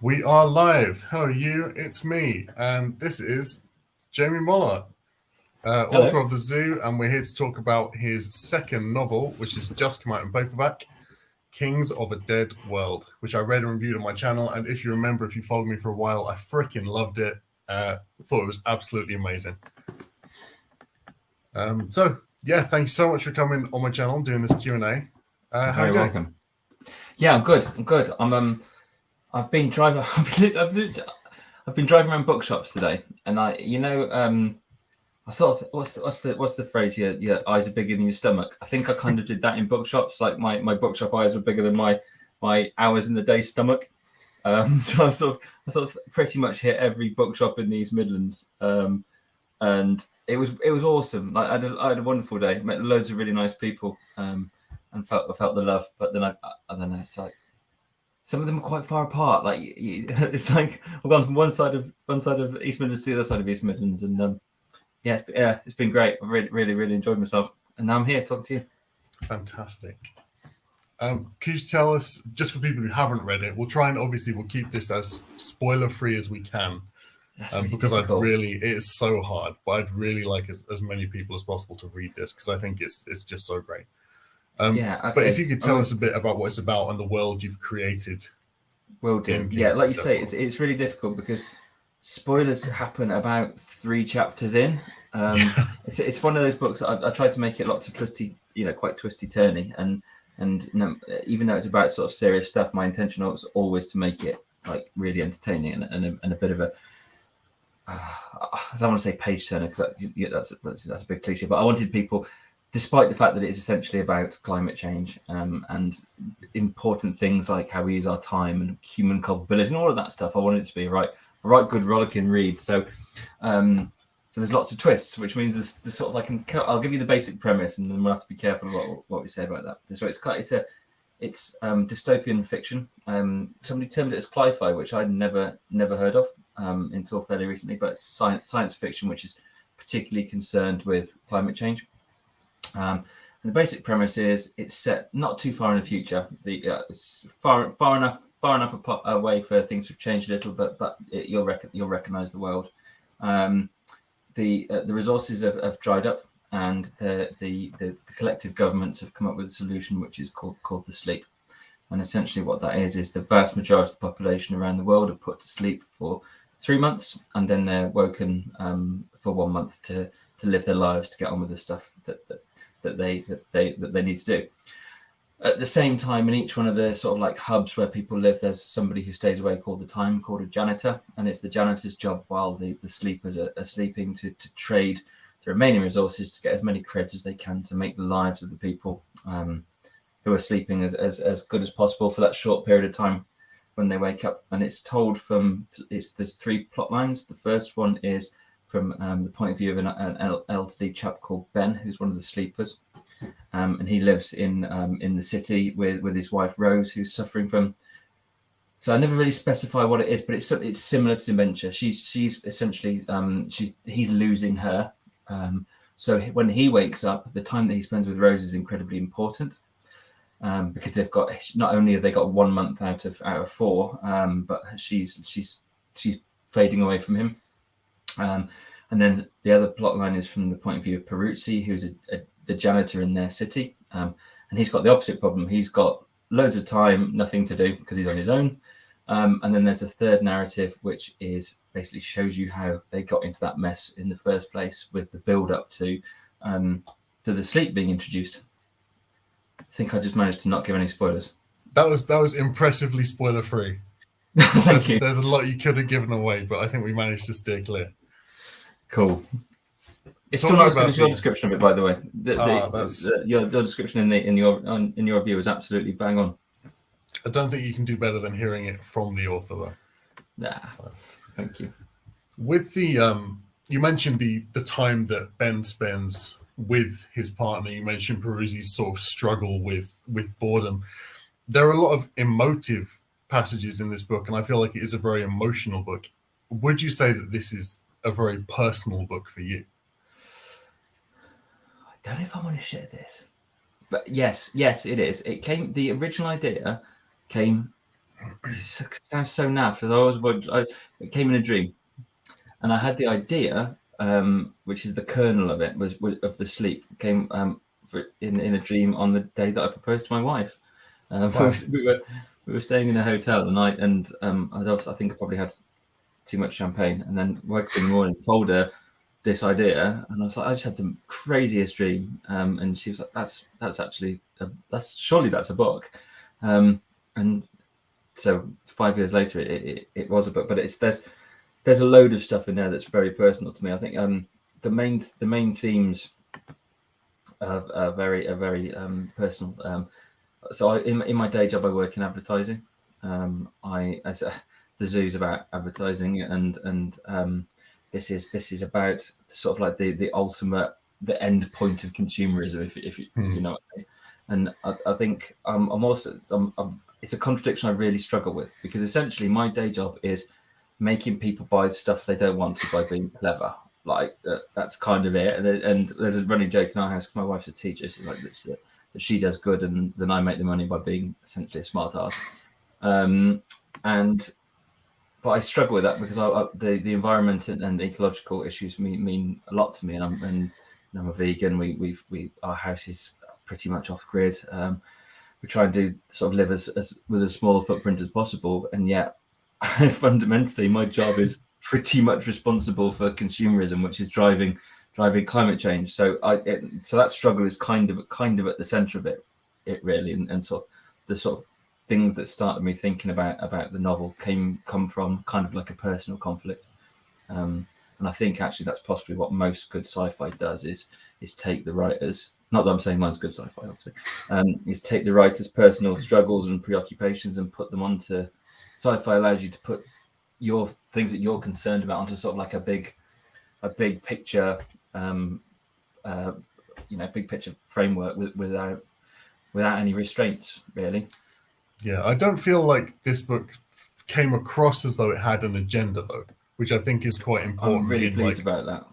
We are live. Hello, you. It's me, and this is Jamie Mollart, author Hello. of The Zoo, and we're here to talk about his second novel, which has just come out in paperback, Kings of a Dead World, which I read and reviewed on my channel. And if you remember, if you followed me for a while, I freaking loved it. Thought it was absolutely amazing. Thank you so much for coming on my channel and doing this Q&A. You're very welcome. Yeah, I'm good. I've been driving. I've been driving around bookshops today, and I sort of what's the phrase? Your eyes are bigger than your stomach. I think I kind of did that in bookshops. Like my bookshop eyes were bigger than my hours in the day stomach. So I sort of pretty much hit every bookshop in the East Midlands. And it was awesome. Like I had a wonderful day. Met loads of really nice people. And felt the love. But then it's like some of them are quite far apart. Like it's like I've gone from one side of East Midlands to the other side of East Midlands, and it's been great. I really enjoyed myself, and now I'm here talking to you. Fantastic. Could you tell us, just for people who haven't read it, we'll keep this as spoiler free as we can. Really because difficult. it is so hard, but I'd really like as many people as possible to read this because I think it's just so great. Okay. But if you could tell us a bit about what it's about and the world you've created. Will do. Yeah, like you say, it's really difficult because spoilers happen about 3 chapters in. It's one of those books that I tried to make it lots of quite twisty turny, and even though it's about sort of serious stuff, my intention was always to make it like really entertaining and a bit of a I don't want to say page turner because that's a big cliche, but I wanted people, despite the fact that it is essentially about climate change and important things like how we use our time and human culpability and all of that stuff, I wanted it to be a right good rollicking read. So there's lots of twists, which means there's sort of I'll give you the basic premise, and then we'll have to be careful what we say about that. So it's dystopian fiction. Somebody termed it as cli-fi, which I'd never heard of until fairly recently, but it's science fiction, which is particularly concerned with climate change. And the basic premise is it's set not too far in the future. It's far enough away for things to change a little, but you'll recognise the world. The resources have dried up, and the collective governments have come up with a solution which is called the sleep. And essentially what that is the vast majority of the population around the world are put to sleep for 3 months, and then they're woken for 1 month to live their lives, to get on with the stuff that they need to do. At the same time, in each one of the sort of like hubs where people live, there's somebody who stays awake all the time called a janitor, and it's the janitor's job while the sleepers are sleeping to trade the remaining resources to get as many creds as they can to make the lives of the people who are sleeping as good as possible for that short period of time when they wake up. And it's told there's 3 plot lines. The first one is from the point of view of an elderly chap called Ben, who's one of the sleepers. And he lives in the city with his wife Rose, who's suffering from. So I never really specify what it is, but it's similar to dementia. She's essentially he's losing her. So when he wakes up, the time that he spends with Rose is incredibly important because they've got, not only have they got 1 month out of 4, but she's fading away from him. And then the other plot line is from the point of view of Peruzzi, who's the janitor in their city. And he's got the opposite problem. He's got loads of time, nothing to do because he's on his own. And then there's a third narrative, which is basically shows you how they got into that mess in the first place with the build up to the sleep being introduced. I think I just managed to not give any spoilers. That was impressively spoiler free. Thank you. There's a lot you could have given away, but I think we managed to steer clear. Cool. It's still not as good as your description of it, by the way. Your description in your review is absolutely bang on. I don't think you can do better than hearing it from the author, though. Nah, so, thank you. With the you mentioned the time that Ben spends with his partner. You mentioned Peruzzi's sort of struggle with boredom. There are a lot of emotive passages in this book, and I feel like it is a very emotional book. Would you say that this is a very personal book for you? I don't know if I want to share this, but yes, it is. The original idea came It sounds so naff. It came in a dream, and I had the idea, which is the kernel of it, was of the sleep came in a dream on the day that I proposed to my wife. Wow. We were staying in a hotel the night, and I think I probably had too much champagne, and then woke up in the morning, told her this idea, and I was like, I just had the craziest dream, and she was like, that's actually surely that's a book, and so 5 years later it was a book, but there's a load of stuff in there that's very personal to me. I think the main themes are very personal. So in my day job I work in advertising. The zoo's about advertising, and this is about sort of like the ultimate, the end point of consumerism, if you know what I mean. And I think it's a contradiction I really struggle with, because essentially my day job is making people buy stuff they don't want to by being clever. Like that's kind of it. And there's a running joke in our house, because my wife's a teacher, she's like that she does good, and then I make the money by being essentially a smart ass. But I struggle with that, because the environment and ecological issues mean a lot to me, and I'm a vegan. Our house is pretty much off grid. We try and do sort of live as with as small a footprint as possible, and yet fundamentally my job is pretty much responsible for consumerism, which is driving climate change. So so that struggle is kind of at the center of it really, and sort of the sort of things that started me thinking about the novel come from kind of like a personal conflict, and I think actually that's possibly what most good sci-fi does, is take the writers, not that I'm saying mine's good sci-fi obviously, is take the writers' personal struggles and preoccupations and put them onto sci-fi. Allows you to put your things that you're concerned about onto sort of like a big picture, big picture framework without any restraints, really. Yeah, I don't feel like this book came across as though it had an agenda, though, which I think is quite important. I'm really pleased about that.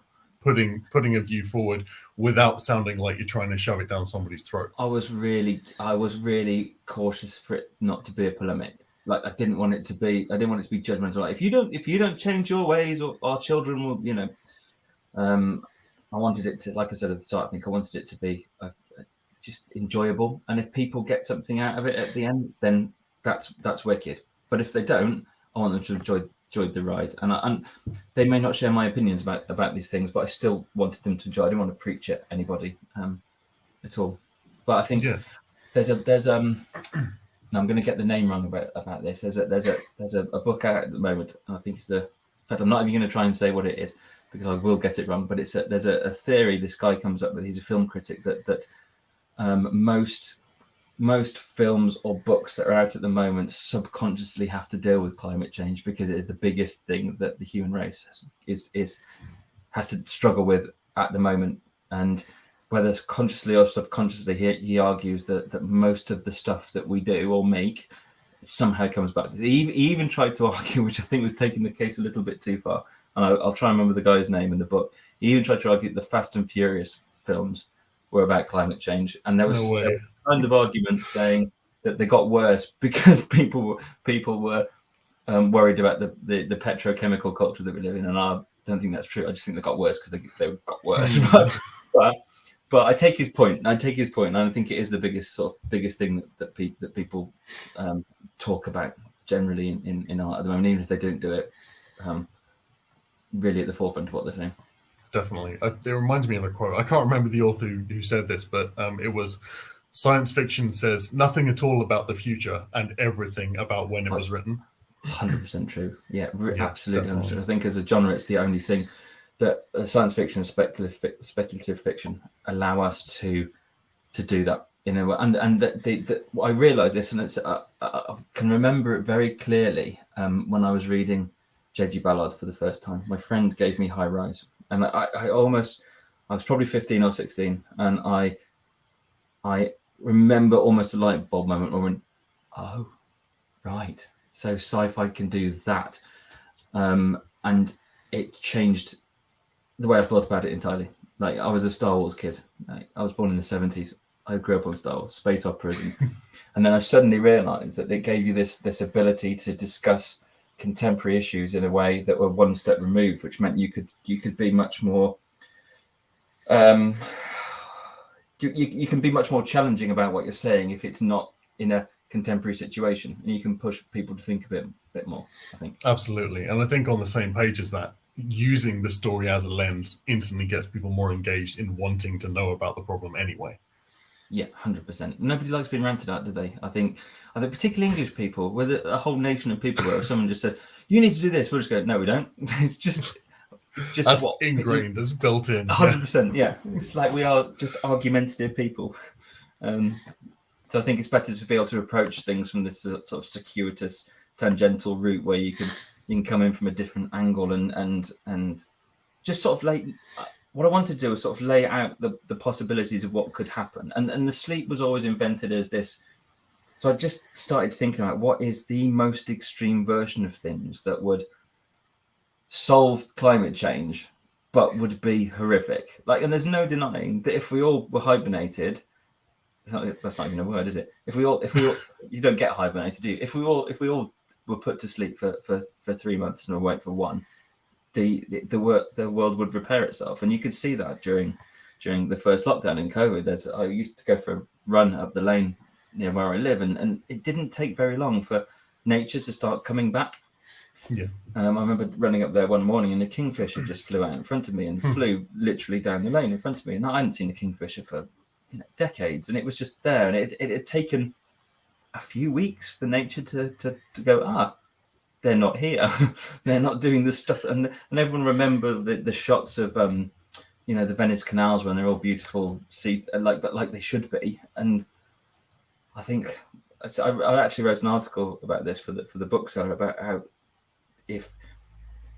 Putting a view forward without sounding like you're trying to shove it down somebody's throat. I was really cautious for it not to be a polemic. Like I didn't want it to be judgmental. Like if you don't change your ways, or our children will, I wanted it to, like I said at the start, I think I wanted it to be just enjoyable. And if people get something out of it at the end, then that's wicked. But if they don't, I want them to enjoy the ride. And they may not share my opinions about these things, but I still wanted them to enjoy. I didn't want to preach at anybody at all. But I think there's now I'm going to get the name wrong about this. There's a book out at the moment. I think it's in fact, I'm not even going to try and say what it is, because I will get it wrong. But there's a theory this guy comes up with. He's a film critic that most films or books that are out at the moment subconsciously have to deal with climate change, because it is the biggest thing that the human race has to struggle with at the moment. And whether consciously or subconsciously, he argues that most of the stuff that we do or make somehow comes back. He even tried to argue, which I think was taking the case a little bit too far, and I'll try and remember the guy's name in the book. He even tried to argue that the Fast and Furious films were about climate change, and there was a kind of argument saying that they got worse because people were worried about the petrochemical culture that we live in, and I don't think that's true. I just think they got worse because they got worse. But I take his point. And I think it is the biggest thing that people talk about generally in art at the moment, even if they don't do it really at the forefront of what they're saying. Definitely. It reminds me of a quote. I can't remember the author who said this, but it was, science fiction says nothing at all about the future and everything about when it was written. 100% true. Yeah, absolutely. I think as a genre, it's the only thing that science fiction and speculative fiction allow us to do that in a way. And I realised this, and I can remember it very clearly when I was reading J.G. Ballard for the first time. My friend gave me High Rise, and I was probably 15 or 16, and I remember almost a light bulb moment where I went, oh, right, so sci-fi can do that, and it changed the way I thought about it entirely. Like, I was a Star Wars kid. I was born in the 70s. I grew up on Star Wars, space operas, and then I suddenly realised that it gave you this ability to discuss contemporary issues in a way that were one step removed, which meant you could be much more. You can be much more challenging about what you're saying if it's not in a contemporary situation, and you can push people to think a bit more, I think. Absolutely. And I think on the same page as that, using the story as a lens instantly gets people more engaged in wanting to know about the problem anyway. Yeah, 100%. Nobody likes being ranted at, do they? I think particularly English people, with a whole nation of people where if someone just says, you need to do this, we'll just go, no, we don't. It's just that's what ingrained, it's built in. 100%. Yeah. It's like we are just argumentative people. So I think it's better to be able to approach things from this sort of circuitous, tangential route where you can come in from a different angle and just sort of like what I wanted to do was sort of lay out the possibilities of what could happen. And the sleep was always invented as this. So I just started thinking about what is the most extreme version of things that would solve climate change, but would be horrific. Like, and there's no denying that if we all were hibernated, that's not even a word, is it? If we all, you don't get hibernated, do you? If we all were put to sleep for 3 months and we'll wait for one, the world would repair itself. And you could see that during the first lockdown in COVID. I used to go for a run up the lane near where I live, and it didn't take very long for nature to start coming back. Yeah. I remember running up there one morning and a kingfisher just flew out in front of me and flew literally down the lane in front of me. And I hadn't seen a kingfisher for decades, and it was just there. And it had taken a few weeks for nature to go, they're not here. They're not doing this stuff. And everyone remember the shots of the Venice canals when they're all beautiful, like they should be. And I think I actually wrote an article about this for the bookseller about how if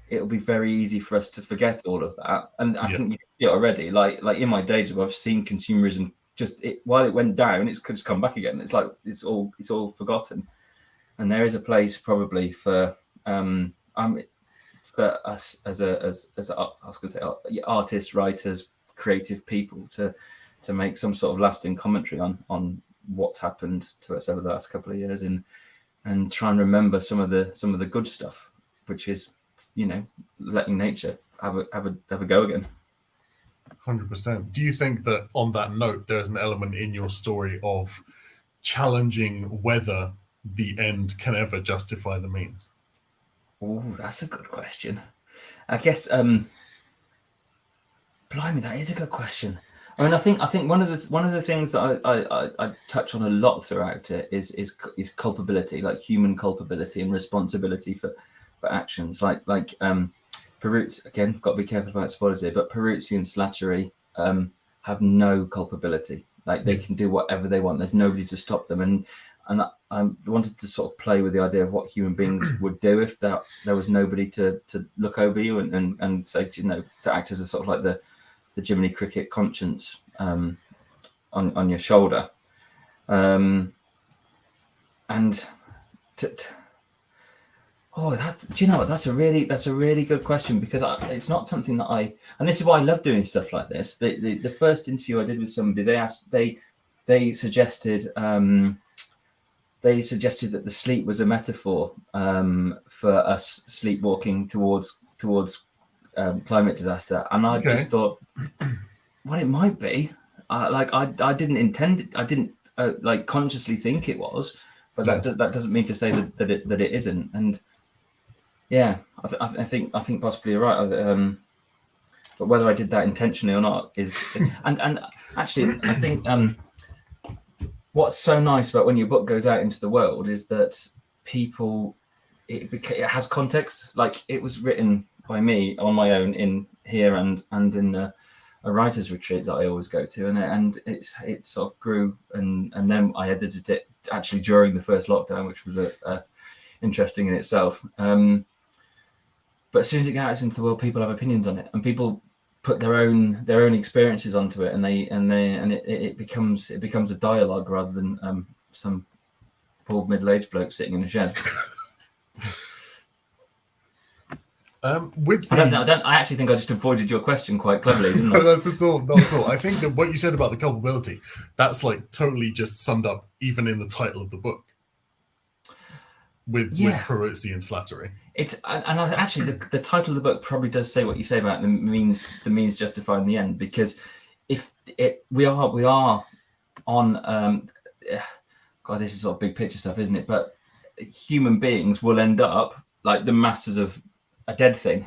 it'll be very easy for us to forget all of that. And I think you see it already. Like in my day job, I've seen consumerism while it went down, it's just come back again. It's like it's all forgotten. And there is a place probably for us as I was going to say artists, writers, creative people to make some sort of lasting commentary on what's happened to us over the last couple of years, and try and remember some of the good stuff, which is letting nature have a go again. 100%. Do you think that on that note, there's an element in your story of challenging whether the end can ever justify the means? Oh, that's a good question. I guess, blimey, that is a good question. I mean, I think one of the things that I touch on a lot throughout it is culpability, like human culpability and responsibility for actions, like Peruzzi, again, got to be careful about spoilers here, but Peruzzi and Slattery have no culpability. Like they can do whatever they want. There's nobody to stop them. And I wanted to sort of play with the idea of what human beings would do if there was nobody to look over you and say, to act as a sort of like the Jiminy Cricket conscience on your shoulder. That's a really good question, because it's not something that and this is why I love doing stuff like this. The first interview I did with somebody, they suggested that the sleep was a metaphor for us sleepwalking towards climate disaster, and I just thought, well, it might be. I didn't intend it. I didn't consciously think it was, but that doesn't mean to say that it isn't. And yeah, I think possibly you're right. But whether I did that intentionally or not is, and actually, I think what's so nice about when your book goes out into the world is that it has context. Like it was written by me on my own in here and in a writer's retreat that I always go to, and it sort of grew, and then I edited it actually during the first lockdown, which was interesting in itself. But as soon as it gets into the world, people have opinions on it, and people put their own experiences onto it, and it becomes a dialogue rather than some bald middle-aged bloke sitting in a shed. I actually think I just avoided your question quite cleverly, didn't I? No, that's at all. Not at all. I think that what you said about the culpability, that's like totally just summed up even in the title of the book. With Peruzzi and Slattery. Actually the title of the book probably does say what you say about the means justifying the end, because we are on God, this is sort of big picture stuff, isn't it? But human beings will end up like the masters of a dead thing,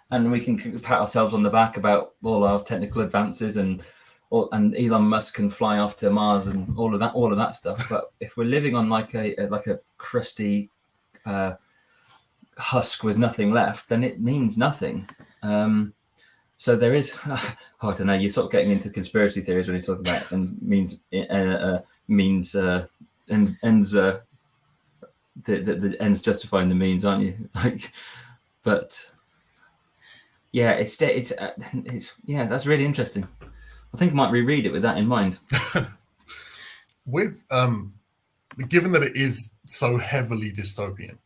and we can pat ourselves on the back about all our technical advances and Elon Musk can fly off to Mars and all of that stuff. But if we're living on like a crusty husk with nothing left, then it means nothing. So there is, I don't know. You're sort of getting into conspiracy theories when you talk about and the ends justifying the means, aren't you? But yeah, it's that's really interesting. I think I might reread it with that in mind. With given that it is so heavily dystopian,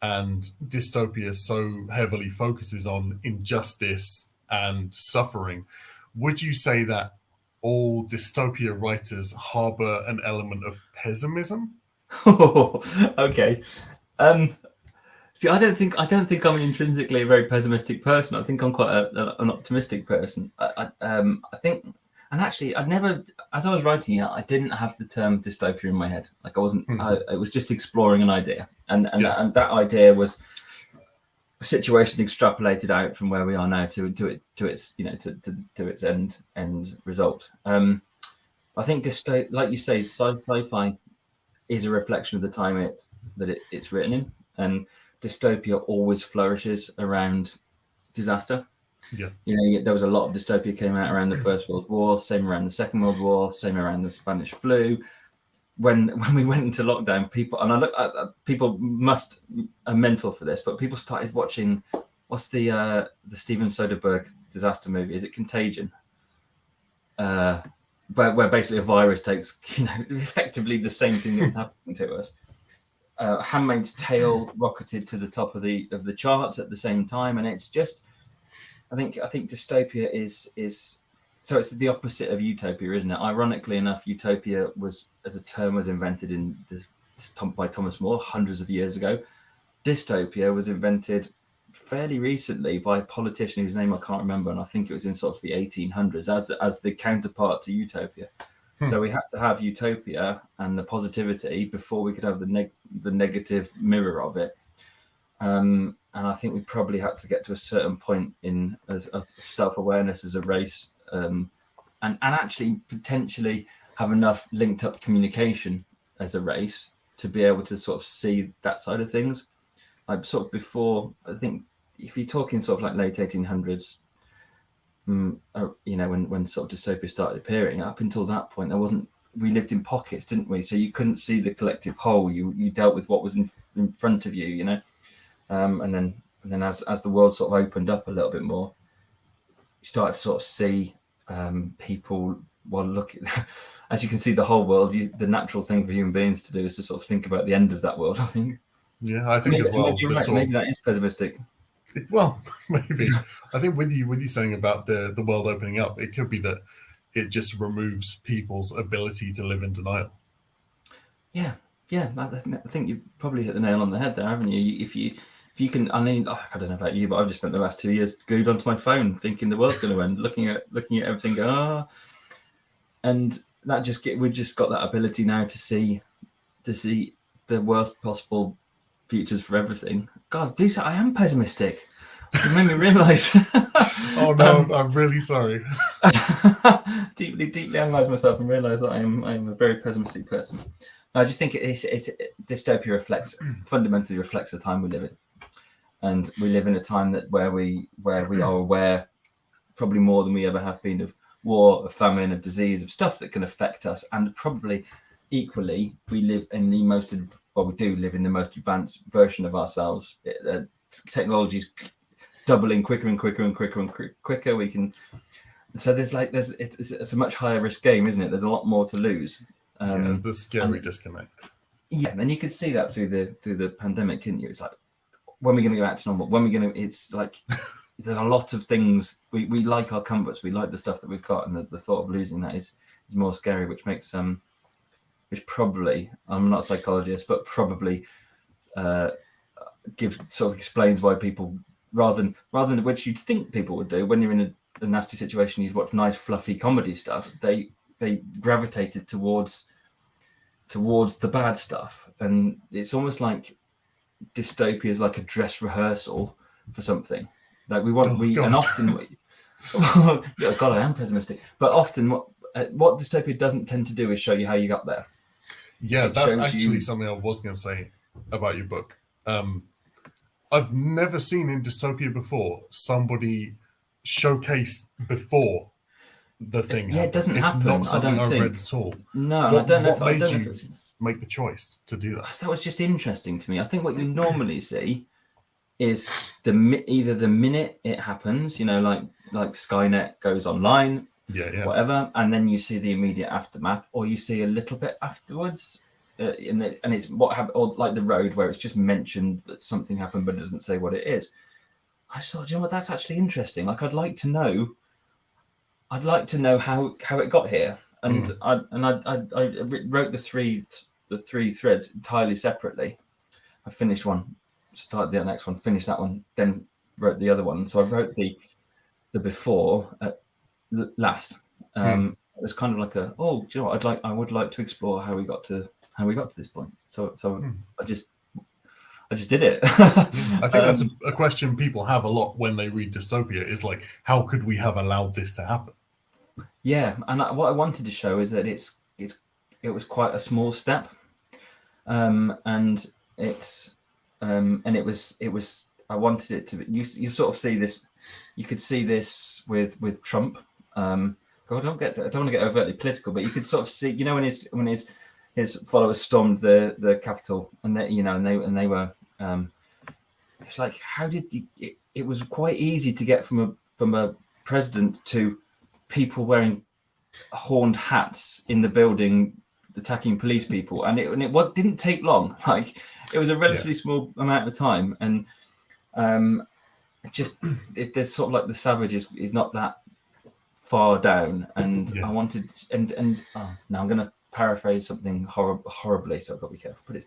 and dystopia so heavily focuses on injustice and suffering, would you say that all dystopia writers harbor an element of pessimism? Oh, okay. See, I don't think I'm intrinsically a very pessimistic person. I think I'm quite an optimistic person. I think, and actually, I never, as I was writing it, I didn't have the term dystopia in my head. Like I wasn't. I was just exploring an idea, and that idea was a situation extrapolated out from where we are now to its its end result. I think like you say, sci-fi is a reflection of the time it's written in, and dystopia always flourishes around disaster. Yeah, there was a lot of dystopia came out around the First World War, same around the Second World War, same around the Spanish flu. When we went into lockdown, people are mental for this, but people started watching what's the Steven Soderbergh disaster movie? Is it Contagion? Where basically a virus takes effectively the same thing that was happening to us. Handmaid's Tale rocketed to the top of the charts at the same time, and it's just I think dystopia is so it's the opposite of utopia, isn't it? Ironically enough, utopia was as a term was invented by Thomas More hundreds of years ago. Dystopia was invented fairly recently by a politician whose name I can't remember, and I think it was in sort of the 1800s as the counterpart to utopia. So we had to have utopia and the positivity before we could have the negative mirror of it. And I think we probably had to get to a certain point of self-awareness as a race, and actually potentially have enough linked up communication as a race to be able to sort of see that side of things. Like sort of before, I think if you're talking sort of like late 1800s, when sort of dystopia started appearing, up until that point, we lived in pockets, didn't we? So you couldn't see the collective whole. You dealt with what was in front of you, and then as the world sort of opened up a little bit more, you started to sort of see people. Well, look, as you can see the whole world, the natural thing for human beings to do is to sort of think about the end of that world, I think. Yeah, I think as well. Maybe that is pessimistic. Well, maybe. I think with you saying about the world opening up, it could be that it just removes people's ability to live in denial. Yeah. I think you've probably hit the nail on the head there, haven't you? If you can, I mean, I don't know about you, but I've just spent the last 2 years glued onto my phone, thinking the world's going to end, looking at everything, and we've just got that ability now to see the worst possible futures for everything. God, I am pessimistic. You made me realise. Oh no, I'm really sorry. deeply analyse myself and realise that I'm a very pessimistic person. I just think dystopia fundamentally reflects the time we live in, and we live in a time where we are aware, probably more than we ever have been, of war, of famine, of disease, of stuff that can affect us, and probably equally we live in we do live in the most advanced version of ourselves. Technology's doubling quicker and quicker and quicker and quicker. So it's a much higher risk game, isn't it? There's a lot more to lose. The scary disconnect. Yeah, and you could see that through the pandemic, couldn't you? It's like when we're going to go back to normal? When we're going to? It's like there's a lot of things. We like our comforts. We like the stuff that we've got, and the thought of losing that is more scary, which makes which probably, I'm not a psychologist, but probably explains why people, rather than which you'd think people would do when you're in a nasty situation, you'd watch nice fluffy comedy stuff, they gravitated towards the bad stuff. And it's almost like dystopia is like a dress rehearsal for something. Like and often yeah, God, I am pessimistic, but often what dystopia doesn't tend to do is show you how you got there. Yeah, that's actually something I was going to say about your book. I've never seen in dystopia before somebody showcased before the thing happened. It doesn't happen. It's not something I read at all. No, I don't know. What made you make the choice to do that? That was just interesting to me. I think what you normally see is either the minute it happens, like Skynet goes online, whatever, and then you see the immediate aftermath, or you see a little bit afterwards, and it's what happened, or like the road where it's just mentioned that something happened, but it doesn't say what it is. I thought, you know what, that's actually interesting. Like, I'd like to know how it got here, and I wrote the three threads entirely separately. I finished one, started the next one, finished that one, then wrote the other one. So I wrote the before last. It was kind of like do you know what, I would like to explore how we got to this point. So I just did it. I think that's a question people have a lot when they read dystopia, is like, how could we have allowed this to happen? Yeah, and what I wanted to show is that it was quite a small step, and it's and it was I wanted it to be, you sort of see this, you could see this with Trump. I don't want to get overtly political, but you could sort of see, when his followers stormed the Capitol, and they were it's like, how did you? It was quite easy to get from a president to people wearing horned hats in the building attacking police people, and it didn't take long. Like, it was a relatively small amount of time, and there's sort of like the savage is not that far down, and I wanted and now I'm going to paraphrase something horribly, so I've got to be careful, but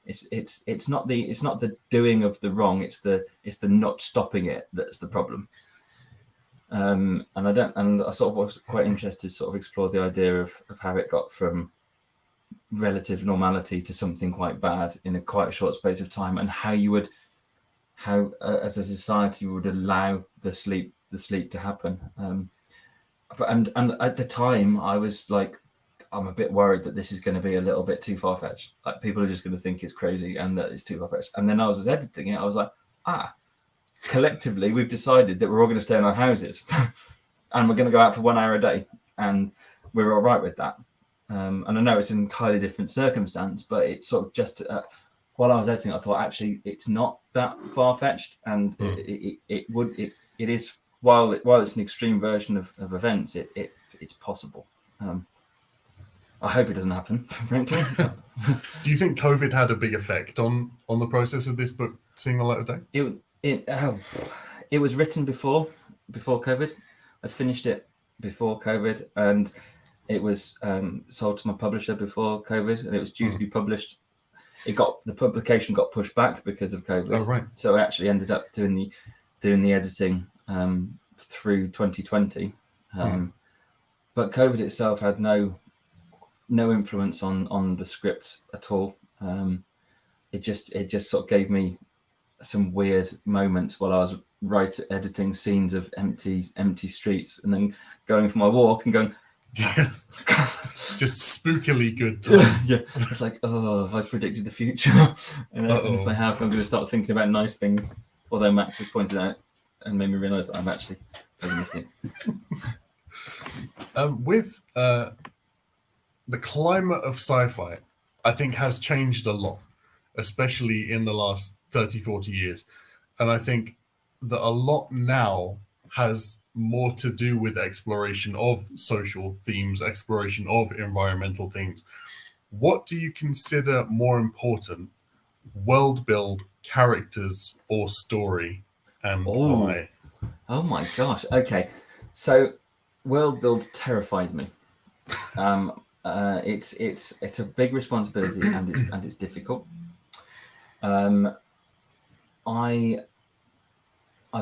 it's not the doing of the wrong, it's the not stopping it that's the problem. And I sort of was quite interested to sort of explore the idea of how it got from relative normality to something quite bad in quite a short space of time, and how as a society we would allow the sleep to happen. And at the time I was like, I'm a bit worried that this is going to be a little bit too far-fetched. Like, people are just going to think it's crazy and that it's too far-fetched. And then I was editing it, I was like, collectively we've decided that we're all going to stay in our houses and we're going to go out for 1 hour a day, and we're all right with that. And I know it's an entirely different circumstance, but it's sort of just while I was editing, I thought, actually, it's not that far-fetched, and it is, while it's an extreme version of events, it's possible. I hope it doesn't happen, frankly. Do you think COVID had a big effect on the process of this book seeing the light of day? It was written before COVID. I finished it before COVID, and it was sold to my publisher before COVID, and it was due to be published. The publication got pushed back because of COVID. Oh, right. So I actually ended up doing the editing through 2020. But COVID itself had no influence on the script at all. It just sort of gave me some weird moments while I was editing scenes of empty streets, and then going for my walk and going, just spookily good time. It's like, have I predicted the future? And if I have, I'm going to start thinking about nice things. Although Max has pointed out and made me realise that I'm actually pessimistic. With the climate of sci-fi, I think, has changed a lot, especially in the last 30, 40 years. And I think that a lot now has more to do with exploration of social themes, exploration of environmental themes. What do you consider more important world build, characters, or story, and why? Oh my gosh. Okay, so world build terrifies me. It's a big responsibility and it's difficult. I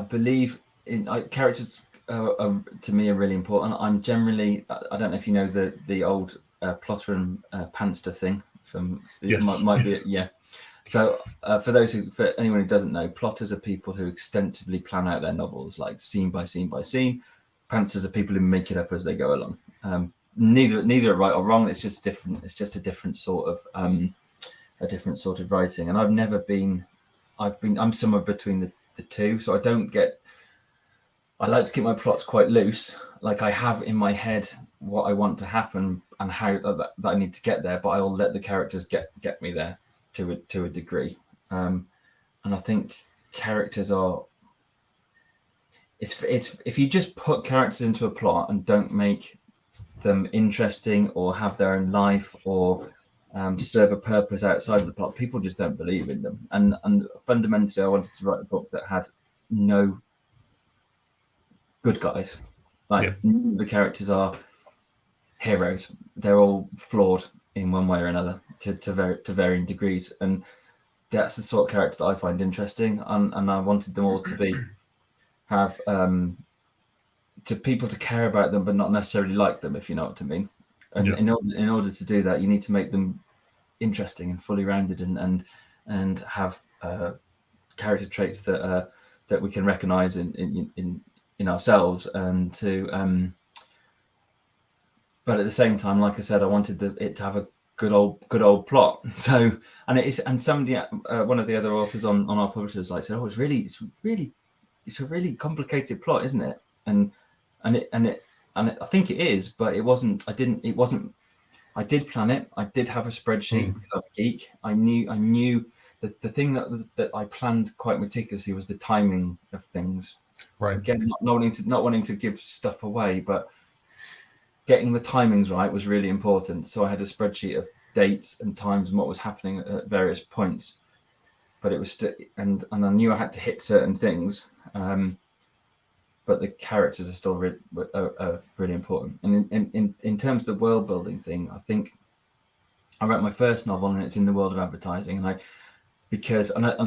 believe in characters to me are really important. I'm generally, I don't know if you know the old plotter and pantster thing from Yes. might be yeah. So for anyone who doesn't know, plotters are people who extensively plan out their novels, like scene by scene by scene. Pantsers are people who make it up as they go along. Neither are right or wrong. It's just different. It's just a different sort of writing. And I'm somewhere between the two. So I like to keep my plots quite loose. Like I have in my head what I want to happen and how that I need to get there, but I'll let the characters get me there to a degree. And I think characters are. It's if you just put characters into a plot and don't make them interesting or have their own life or serve a purpose outside of the plot, people just don't believe in them. And fundamentally, I wanted to write a book that had no good guys. The characters are heroes. They're all flawed in one way or another to varying degrees, and that's the sort of character that I find interesting. And I wanted them all to have to people to care about them, but not necessarily like them, if you know what I mean. And in order to do that, you need to make them interesting and fully rounded, and have character traits that we can recognise in ourselves, and to. But at the same time, like I said, I wanted it to have a good old plot. So, and somebody, one of the other authors on our publishers, said, "Oh, it's a really complicated plot, isn't it?" And I think it is, but it wasn't. I did plan it. I did have a spreadsheet because I'm a geek. I knew that the thing that I planned quite meticulously was the timing of things. Right. Again, not wanting to give stuff away, but getting the timings right was really important. So I had a spreadsheet of dates and times and what was happening at various points. But it was and I knew I had to hit certain things. But the characters are still really important. And in terms of the world building thing, I think I wrote my first novel and it's in the world of advertising. And I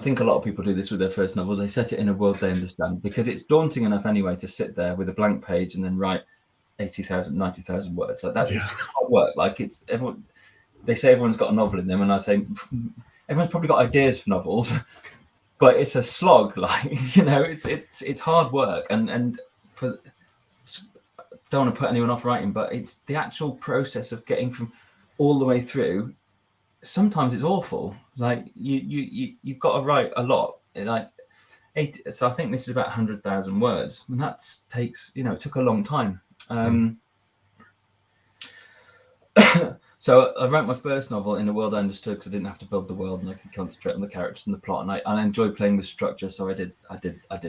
think a lot of people do this with their first novels. They set it in a world they understand, because it's daunting enough anyway to sit there with a blank page and then write 80,000, 90,000 words. Like that, it's hard work. Like it's everyone. They say everyone's got a novel in them, and I say everyone's probably got ideas for novels. But it's a slog, it's hard work, and don't want to put anyone off writing, but it's the actual process of getting from all the way through. Sometimes it's awful. Like you've got to write a lot. Like 80, so I think this is about 100,000 words, and that takes it took a long time. So I wrote my first novel in a world I understood, because I didn't have to build the world and I could concentrate on the characters and the plot, and I enjoy playing with structure, so I did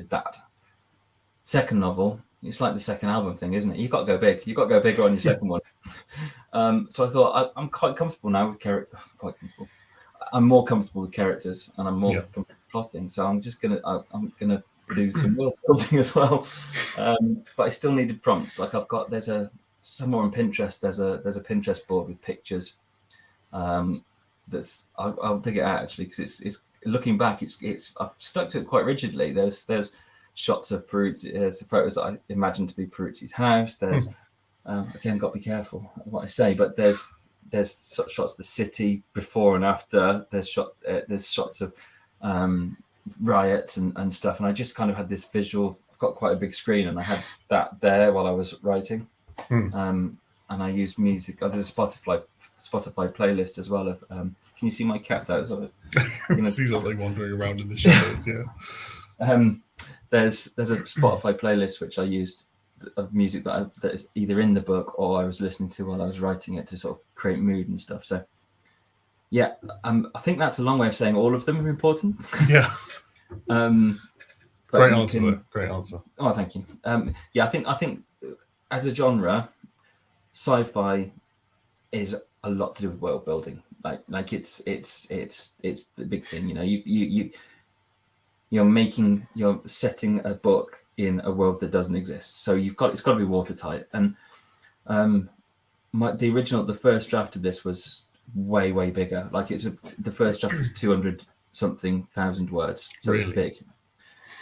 that. Second novel, it's like the second album thing, isn't it? You've got to go big. You've got to go bigger on your second one. So I thought I'm quite comfortable now with characters. Quite comfortable. I'm more comfortable with characters, and I'm more comfortable with plotting. So I'm gonna do some world building as well. But I still needed prompts. Like somewhere on Pinterest, there's a Pinterest board with pictures. I'll dig it out actually, because it's looking back, I've stuck to it quite rigidly. There's shots of Peruzzi, there's photos that I imagine to be Peruzzi's house. There's again, got to be careful what I say, but there's shots of the city before and after. There's shots of riots and stuff, and I just kind of had this visual. I've got quite a big screen, and I had that there while I was writing. And I used music. There's a Spotify playlist as well of. Can you see my cat outside? See something wandering around in the shadows. Yeah. There's a Spotify playlist which I used of music that is either in the book or I was listening to while I was writing it to sort of create mood and stuff. So yeah, I think that's a long way of saying all of them are important. Yeah. Great answer. Great answer. Oh, thank you. I think as a genre, sci-fi is a lot to do with world building. Like it's the big thing. You're setting a book in a world that doesn't exist. So it's got to be watertight. And the first draft of this was way bigger. Like the first draft was 200-something thousand words. So really? It was big.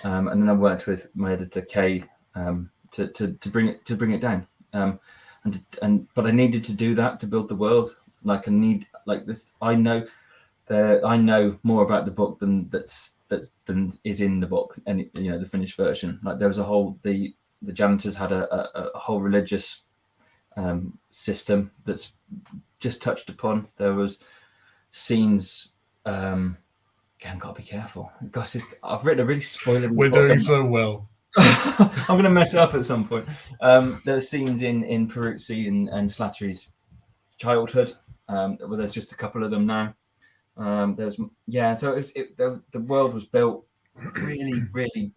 And then I worked with my editor Kay to bring it down. But I needed to do that to build the world. Like I know more about the book than is in the book, and the finished version. Like there was the janitors had a whole religious system that's just touched upon. There was scenes. Again, gotta be careful. Gosh, I've written a really spoilery. We're doing so well. I'm going to mess it up at some point. There are scenes in Peruzzi and Slattery's childhood. Well, there's just a couple of them now. So the world was built really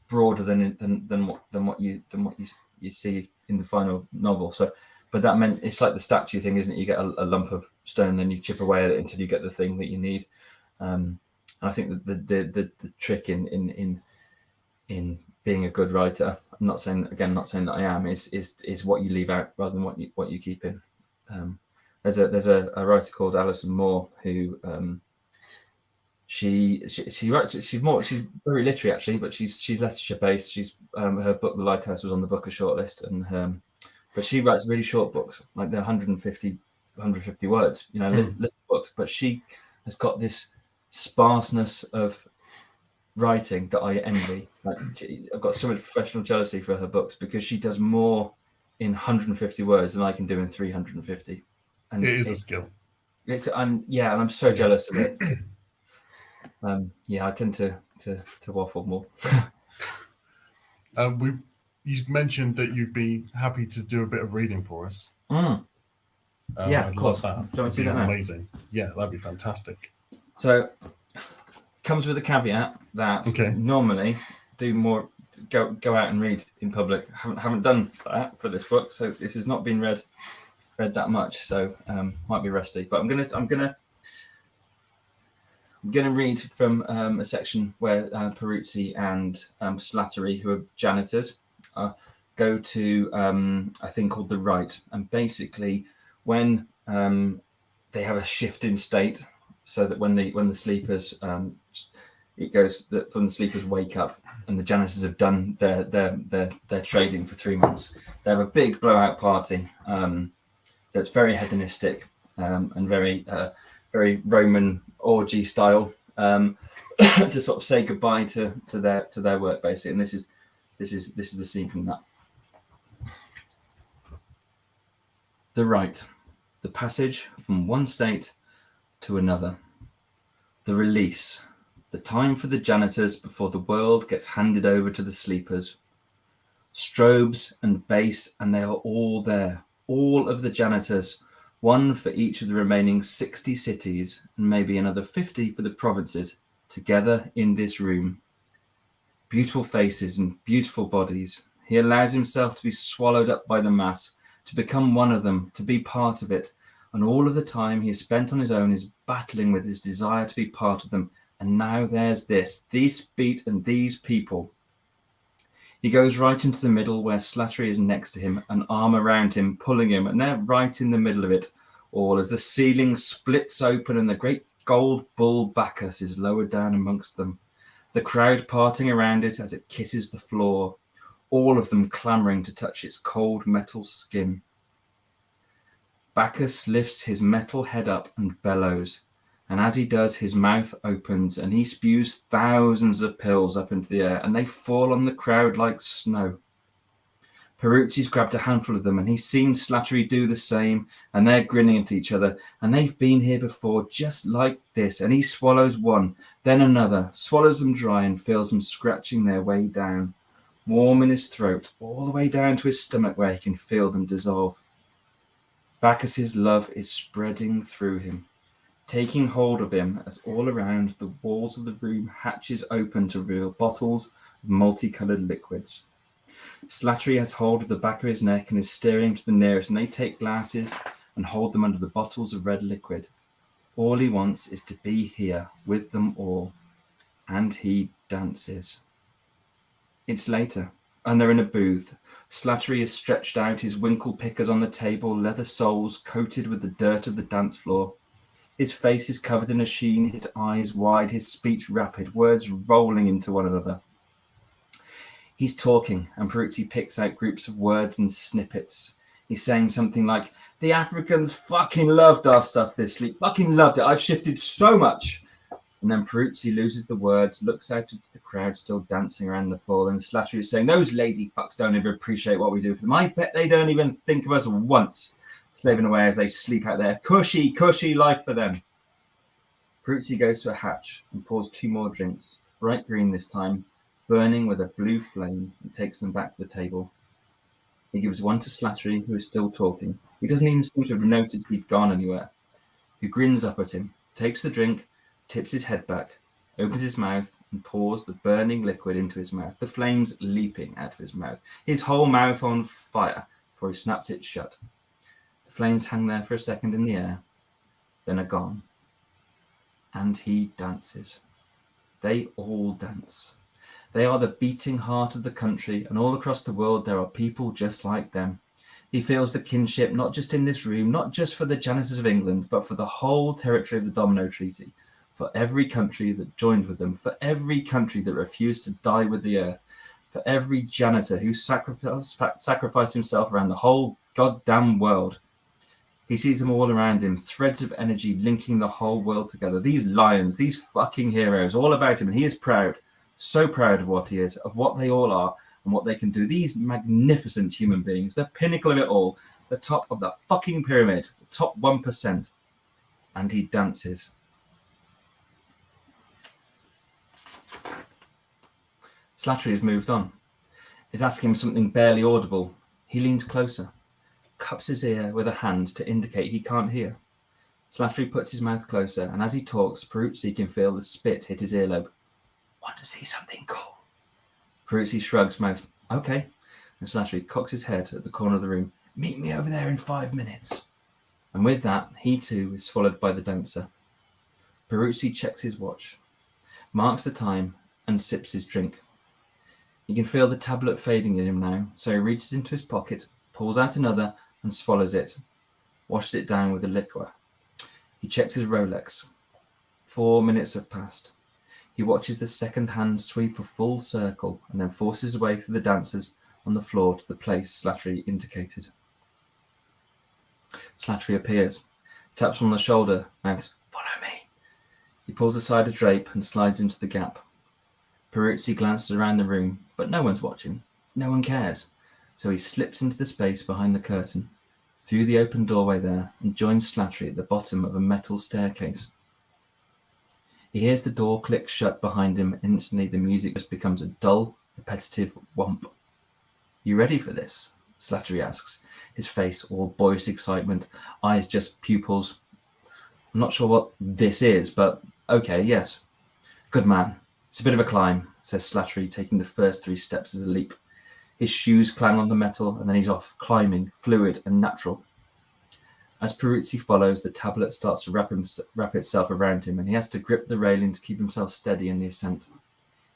broader than what you see in the final novel. So, but that meant it's like the statue thing, isn't it? You get a lump of stone, then you chip away at it until you get the thing that you need. And I think that the trick in being a good writer, I'm not saying that I am, is what you leave out rather than what you keep in. There's a writer called Alison Moore who she writes. She's very literary actually, but she's Leicestershire based. She's her book The Lighthouse was on the Booker shortlist, and but she writes really short books, like they're 150 words, little books. But she has got this sparseness of writing that I envy. Like I've got so much professional jealousy for her books because she does more in 150 words than I can do in 350. And it is a skill. And I'm so jealous of it. I tend to waffle more. You mentioned that you'd be happy to do a bit of reading for us. Of course. That would be amazing. Yeah, that'd be fantastic. So, comes with a caveat that normally go out and read in public. Haven't done that for this book, so this has not been read that much. So might be rusty, but I'm gonna read from a section where Peruzzi and Slattery, who are janitors, go to a thing called the Right, and basically when they have a shift in state, so that when the sleepers it goes that when the sleepers wake up and the janitors have done their trading for 3 months, they have a big blowout party that's very hedonistic and very Roman orgy style to sort of say goodbye to their work basically. And this is the scene from that. The Right, the passage from one state to another, the release, the time for the janitors before the world gets handed over to the sleepers. Strobes and bass, and they are all there, all of the janitors, one for each of the remaining 60 cities and maybe another 50 for the provinces, together in this room. Beautiful faces and beautiful bodies. He allows himself to be swallowed up by the mass, to become one of them, to be part of it. And all of the time he has spent on his own is battling with his desire to be part of them. And now there's this beat and these people. He goes right into the middle where Slattery is next to him, an arm around him, pulling him, and they're right in the middle of it all as the ceiling splits open and the great gold bull Bacchus is lowered down amongst them. The crowd parting around it as it kisses the floor, all of them clamouring to touch its cold metal skin. Bacchus lifts his metal head up and bellows, and as he does, his mouth opens and he spews thousands of pills up into the air, and they fall on the crowd like snow. Peruzzi's grabbed a handful of them, and he's seen Slattery do the same, and they're grinning at each other, and they've been here before just like this, and he swallows one, then another, swallows them dry and feels them scratching their way down, warm in his throat, all the way down to his stomach where he can feel them dissolve. Bacchus's love is spreading through him, taking hold of him as all around the walls of the room hatches open to reveal bottles of multicoloured liquids. Slattery has hold of the back of his neck and is steering to the nearest, and they take glasses and hold them under the bottles of red liquid. All he wants is to be here with them all. And he dances. It's later, and they're in a booth. Slattery is stretched out, his winkle pickers on the table, leather soles coated with the dirt of the dance floor. His face is covered in a sheen, his eyes wide, his speech rapid, words rolling into one another. He's talking, and Peruzzi picks out groups of words and snippets. He's saying something like, "The Africans fucking loved our stuff this week. Fucking loved it. I've shifted so much." And then Peruzzi loses the words, looks out into the crowd still dancing around the ball, and Slattery is saying, "Those lazy fucks don't even appreciate what we do for them. I bet they don't even think of us once," slaving away as they sleep out there. Cushy, cushy life for them. Peruzzi goes to a hatch and pours 2 more drinks, bright green this time, burning with a blue flame, and takes them back to the table. He gives one to Slattery, who is still talking. He doesn't even seem to have noticed he'd gone anywhere. He grins up at him, takes the drink, tips his head back, opens his mouth, and pours the burning liquid into his mouth, the flames leaping out of his mouth, his whole mouth on fire before he snaps it shut. The flames hang there for a second in the air, then are gone. And he dances. They all dance. They are the beating heart of the country, and all across the world there are people just like them. He feels the kinship not just in this room, not just for the janitors of England, but for the whole territory of the Domino Treaty, for every country that joined with them, for every country that refused to die with the earth, for every janitor who sacrificed himself around the whole goddamn world. He sees them all around him, threads of energy linking the whole world together. These lions, these fucking heroes, all about him, and he is proud, so proud of what he is, of what they all are, and what they can do. These magnificent human beings, the pinnacle of it all, the top of the fucking pyramid, the top 1%. And he dances. Slattery has moved on. Is asking him something barely audible. He leans closer, cups his ear with a hand to indicate he can't hear. Slattery puts his mouth closer, and as he talks, Peruzzi can feel the spit hit his earlobe. "Want to see something cool?" Peruzzi shrugs, mouth, "Okay." And Slattery cocks his head at the corner of the room. "Meet me over there in 5 minutes." And with that, he too is swallowed by the dancer. Peruzzi checks his watch, marks the time, and sips his drink. He can feel the tablet fading in him now, so he reaches into his pocket, pulls out another, and swallows it, washes it down with the liquor. He checks his Rolex. 4 minutes have passed. He watches the second hand sweep a full circle and then forces his way through the dancers on the floor to the place Slattery indicated. Slattery appears, taps on the shoulder, mouths, "Follow me." He pulls aside a drape and slides into the gap. Peruzzi glances around the room, but no one's watching. No one cares. So he slips into the space behind the curtain, through the open doorway there, and joins Slattery at the bottom of a metal staircase. He hears the door click shut behind him, and instantly the music just becomes a dull, repetitive whomp. "You ready for this?" Slattery asks, his face all boyish excitement, eyes just pupils. "I'm not sure what this is, but okay, yes." "Good man. It's a bit of a climb," says Slattery, taking the first 3 steps as a leap. His shoes clang on the metal, and then he's off, climbing, fluid and natural. As Peruzzi follows, the tablet starts to wrap itself around him, and he has to grip the railing to keep himself steady in the ascent.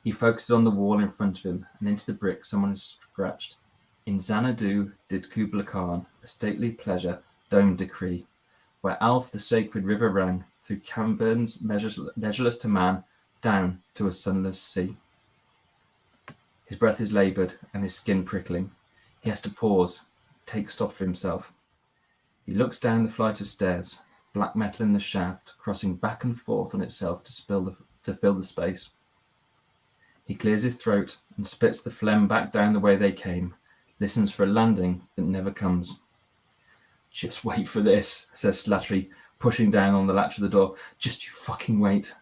He focuses on the wall in front of him, and into the brick someone has scratched. "In Xanadu did Kubla Khan a stately pleasure dome decree, where Alf the sacred river ran through caverns measureless to man, down to a sunless sea." His breath is laboured and his skin prickling. He has to pause, take stock of himself. He looks down the flight of stairs, black metal in the shaft, crossing back and forth on itself to fill the space. He clears his throat and spits the phlegm back down the way they came, listens for a landing that never comes. "Just wait for this," says Slattery, pushing down on the latch of the door. "Just you fucking wait."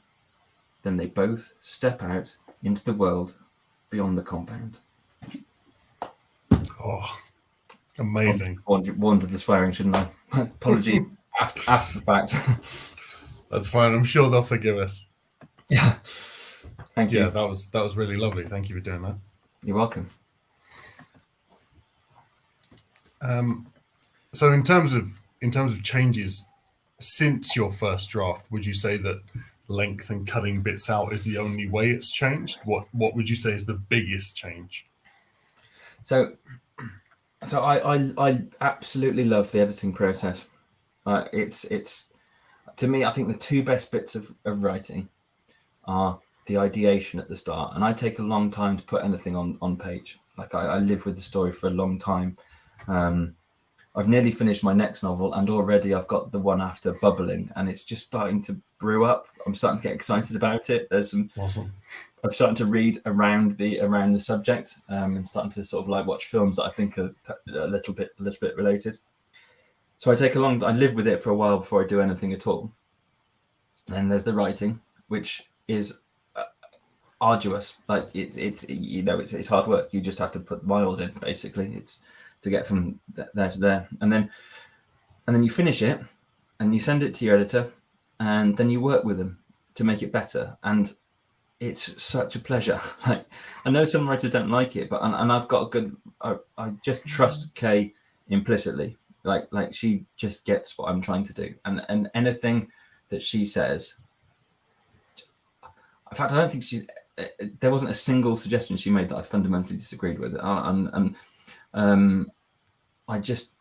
Then they both step out into the world beyond the compound. Oh, amazing. Warned of the swearing, shouldn't I? Apology after the fact. That's fine. I'm sure they'll forgive us. Yeah. Thank you. Yeah, that was really lovely. Thank you for doing that. You're welcome. So in terms of changes since your first draft, would you say that length and cutting bits out is the only way it's changed? What would you say is the biggest change? So I absolutely love the editing process. It's to me, I think the two best bits of writing are the ideation at the start, and I take a long time to put anything on page. Like I live with the story for a long time. I've nearly finished my next novel, and already I've got the one after bubbling, and it's just starting to brew up. I'm starting to get excited about it. There's some Awesome. I'm starting to read around the subject, and starting to sort of like watch films that I think are a little bit related. So I live with it for a while before I do anything at all. Then there's the writing, which is arduous. Like it's hard work. You just have to put miles in, basically. It's to get from there to there, and then you finish it, and you send it to your editor, and then you work with them to make it better. And it's such a pleasure. Like, I know some writers don't like it, but and I've got a good. I just trust Kay implicitly. Like she just gets what I'm trying to do, and anything that she says. In fact, I don't think there wasn't a single suggestion she made that I fundamentally disagreed with.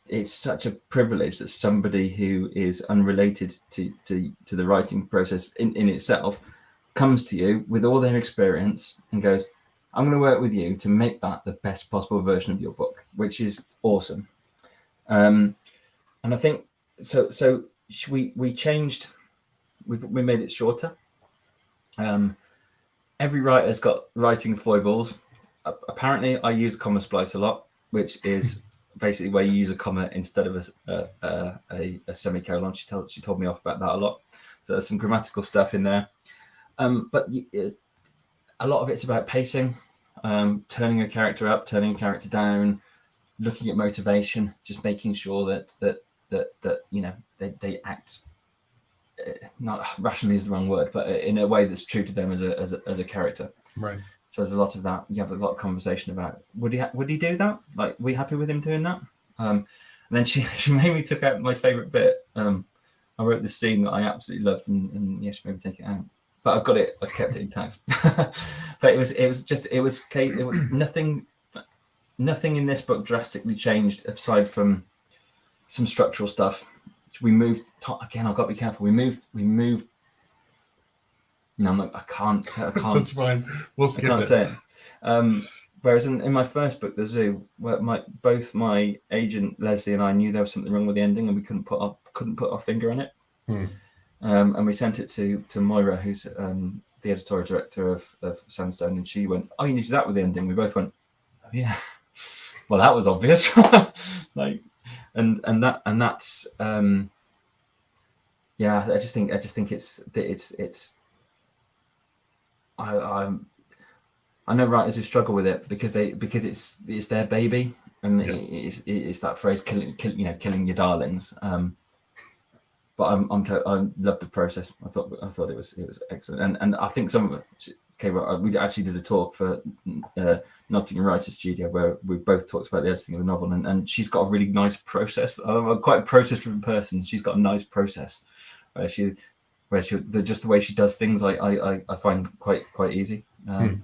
It's such a privilege that somebody who is unrelated to the writing process in itself comes to you with all their experience and goes, I'm going to work with you to make that the best possible version of your book, which is awesome. And I think so we changed, we made it shorter. Every writer's got writing foibles. Apparently I use comma splice a lot, which is basically where you use a comma instead of a semicolon. She told me off about that a lot. So there's some grammatical stuff in there. But a lot of it's about pacing, turning a character up, turning a character down, looking at motivation, just making sure that they act. Not rationally is the wrong word, but in a way that's true to them as a character. Right. So there's a lot of that. You have a lot of conversation about would he do that? Like, we happy with him doing that? And then she made me took out my favorite bit. I wrote this scene that I absolutely loved, and yeah, she made me take it out. But I've got it. I've kept it intact. But it was nothing in this book drastically changed aside from some structural stuff. We moved again. I've got to be careful. We moved. No, I can't. That's fine. We'll skip it. I can't say it. Whereas in my first book, The Zoo, where both my agent Leslie and I knew there was something wrong with the ending, and we couldn't put our finger on it. And we sent it to Moira, who's the editorial director of Sandstone, and she went, "Oh, you need to do that with the ending." We both went, "Oh, yeah." Well, that was obvious. Like. And that's yeah. I just think it's. I know writers who struggle with it because it's their baby, and it's that phrase killing your darlings. But I loved the process. I thought it was excellent, and I think some of it. Okay, well, we actually did a talk for Nottingham Writers Studio where we both talked about the editing of the novel, and she's got a really nice process. I'm quite a process-driven person. She's got a nice process where just the way she does things, I find quite easy. So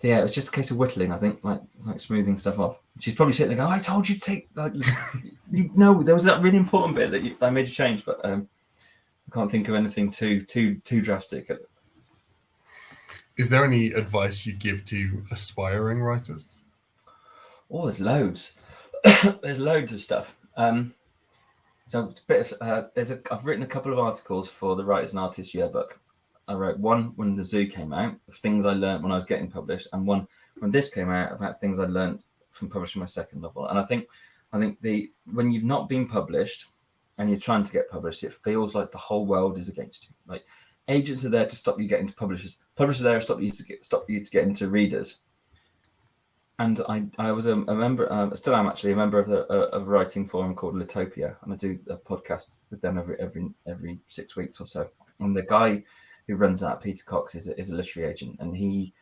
yeah, it was just a case of whittling. I think like smoothing stuff off. She's probably sitting there going, "I told you to take no, there was that really important bit that I made you change," but I can't think of anything too drastic. Is there any advice you'd give to aspiring writers? Oh, there's loads. There's loads of stuff. So it's a bit of, I've written a couple of articles for the Writers and Artists Yearbook. I wrote one when The Zoo came out, of things I learned when I was getting published, and one when this came out about things I learned from publishing my second novel. And I think when you've not been published and you're trying to get published, it feels like the whole world is against you. Like, agents are there to stop you getting to publishers. Publishers are there to stop you to get into readers. And I was a member, still am actually a member of a writing forum called Litopia, and I do a podcast with them every 6 weeks or so. And the guy who runs that, Peter Cox, is a literary agent, and he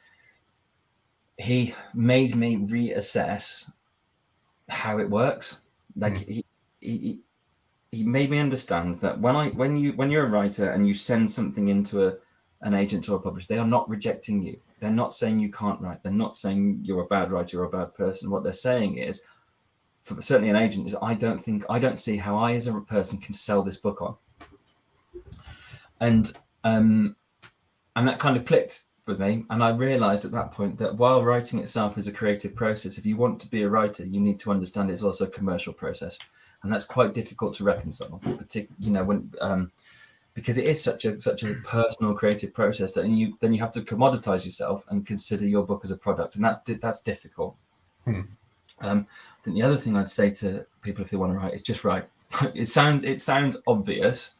made me reassess how it works. Like he he made me understand that when you're a writer and you send something into an agent or a publisher, they are not rejecting you. They're not saying you can't write. They're not saying you're a bad writer or a bad person. What they're saying is, for certainly an agent, is I don't see how I as a person can sell this book on. And that kind of clicked with me. And I realized at that point that while writing itself is a creative process, if you want to be a writer, you need to understand it's also a commercial process. And that's quite difficult to reconcile, when because it is such a personal creative process that then you have to commoditize yourself and consider your book as a product, and that's difficult. Then the other thing I'd say to people if they want to write is just write. It sounds obvious,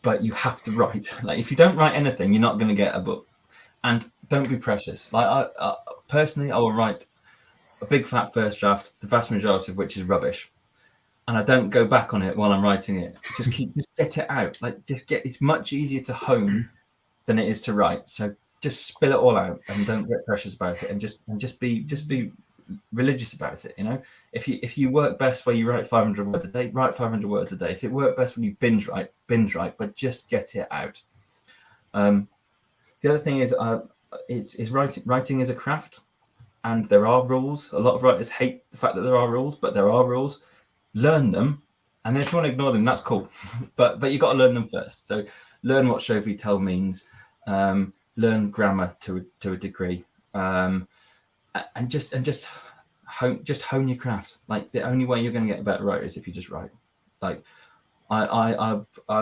but you have to write. Like, if you don't write anything, you're not going to get a book. And don't be precious. Like, I personally, I will write a big fat first draft, the vast majority of which is rubbish, and I don't go back on it while I'm writing it. Just get it out. Like, it's much easier to hone than it is to write. So just spill it all out and don't get precious about it, and just be religious about it. If you work best where you write 500 words a day, write 500 words a day. If it works best when you binge write, but just get it out. The other thing is, writing is a craft, and there are rules. A lot of writers hate the fact that there are rules, but there are rules. Learn them, and then if you want to ignore them, that's cool. But you got to learn them first. So learn what show free tell means. Learn grammar to a degree, and just hone your craft. Like, the only way you're going to get a better writer is if you just write. Like, I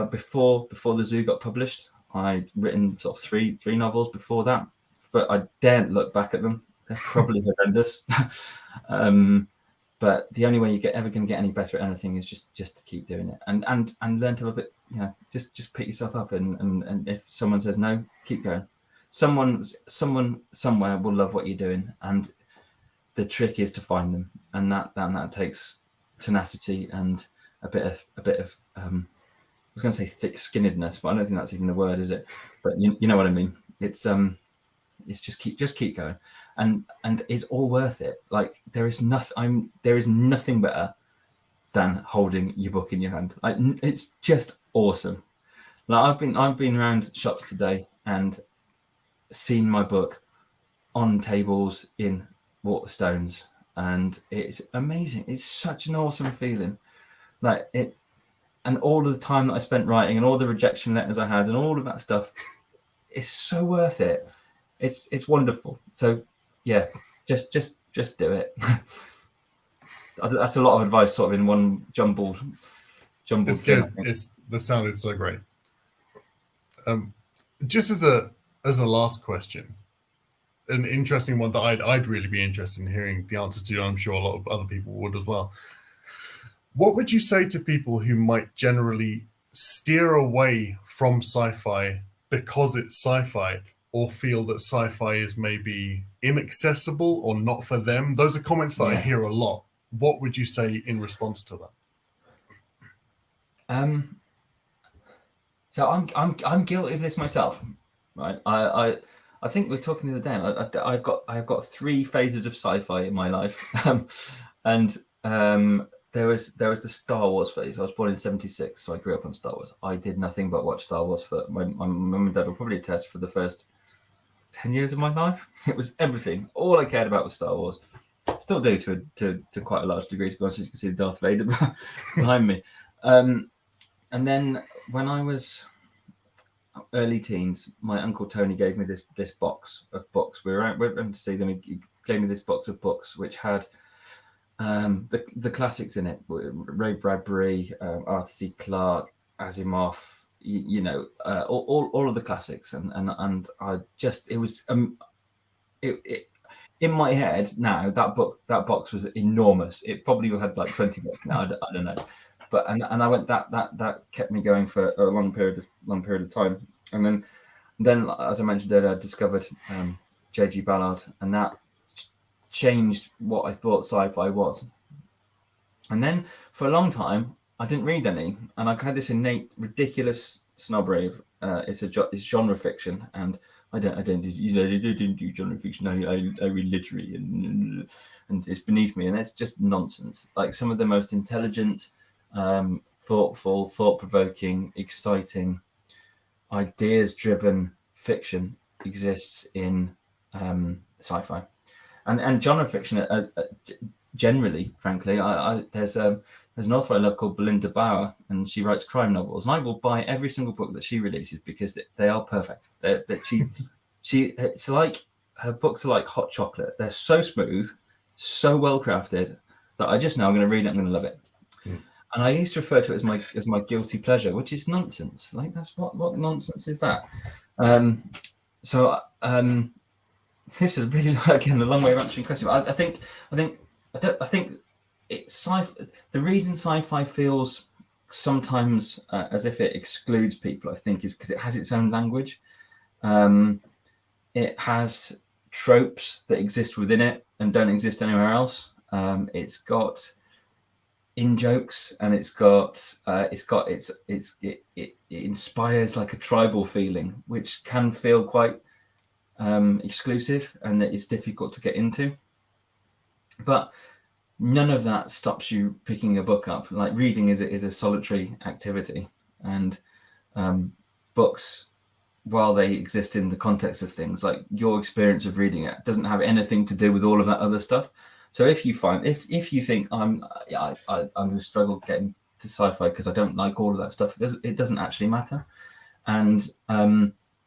before the Zoo got published, I'd written sort of three novels before that, but I daren't look back at them. They're probably horrendous. But the only way you ever going to get any better at anything is just to keep doing it and learn to love it. Just pick yourself up, and if someone says no, keep going. Someone somewhere will love what you're doing, and the trick is to find them, and that takes tenacity and a bit of I was going to say thick-skinnedness, but I don't think that's even a word, is it? But you know what I mean. It's just keep going, and it's all worth it. Like, there is nothing better than holding your book in your hand. Like, it's just awesome. Like, I've been around shops today and seen my book on tables in Waterstones, and it's amazing. It's such an awesome feeling. Like, it, and all of the time that I spent writing, and all the rejection letters I had, and all of that stuff, it's so worth it. It's wonderful. So yeah, just do it. That's a lot of advice, sort of in one jumbled. It's thing, good. That sounded so great. Just as a last question, an interesting one that I'd really be interested in hearing the answer to. I'm sure a lot of other people would as well. What would you say to people who might generally steer away from sci-fi because it's sci-fi, or feel that sci-fi is maybe inaccessible or not for them? Those are comments that I hear a lot. What would you say in response to that? So I'm guilty of this myself, right? I think we were talking the other day. I've got 3 phases of sci-fi in my life, and there was the Star Wars phase. I was born in '76, so I grew up on Star Wars. I did nothing but watch Star Wars for my mum and dad will probably attest, for the first 10 years of my life. It was everything. All I cared about was Star Wars. Still do to quite a large degree, to be honest. As you can see Darth Vader behind me. And then when I was early teens, my Uncle Tony gave me this box of books. We went to see them. He gave me this box of books which had the classics in it: Ray Bradbury, Arthur C. Clarke, Asimov. All of the classics, and I just, it was it in my head now, that box was enormous. It probably had like 20 books now. I don't know, but and I went that kept me going for a long period of time. And then as I mentioned earlier, I discovered J.G. Ballard, and that changed what I thought sci-fi was. And then for a long time I didn't read any, and I had this innate ridiculous snobbery of it's genre fiction, and I don't do genre fiction. I read literary, and it's beneath me, and it's just nonsense. Like, some of the most intelligent thoughtful, thought-provoking, exciting, ideas-driven fiction exists in sci-fi, and genre fiction generally. Frankly, there's an author I love called Belinda Bauer, and she writes crime novels, and I will buy every single book that she releases because they are perfect. It's like her books are like hot chocolate. They're so smooth, so well crafted that I just know I'm going to read it. I'm going to love it. And I used to refer to it as my guilty pleasure, which is nonsense. Like, that's what nonsense is that? This is really, again, a long way of answering your question. I think it's sci-fi. The reason sci-fi feels sometimes as if it excludes people, I think, is because it has its own language. It has tropes that exist within it and don't exist anywhere else. It's got in-jokes, and it inspires like a tribal feeling, which can feel quite exclusive, and that it's difficult to get into. But none of that stops you picking a book up. Like, reading is a solitary activity, and books, while they exist in the context of things, like your experience of reading it doesn't have anything to do with all of that other stuff. So if you think I'm going to struggle getting to sci-fi because I don't like all of that stuff, it doesn't actually matter. And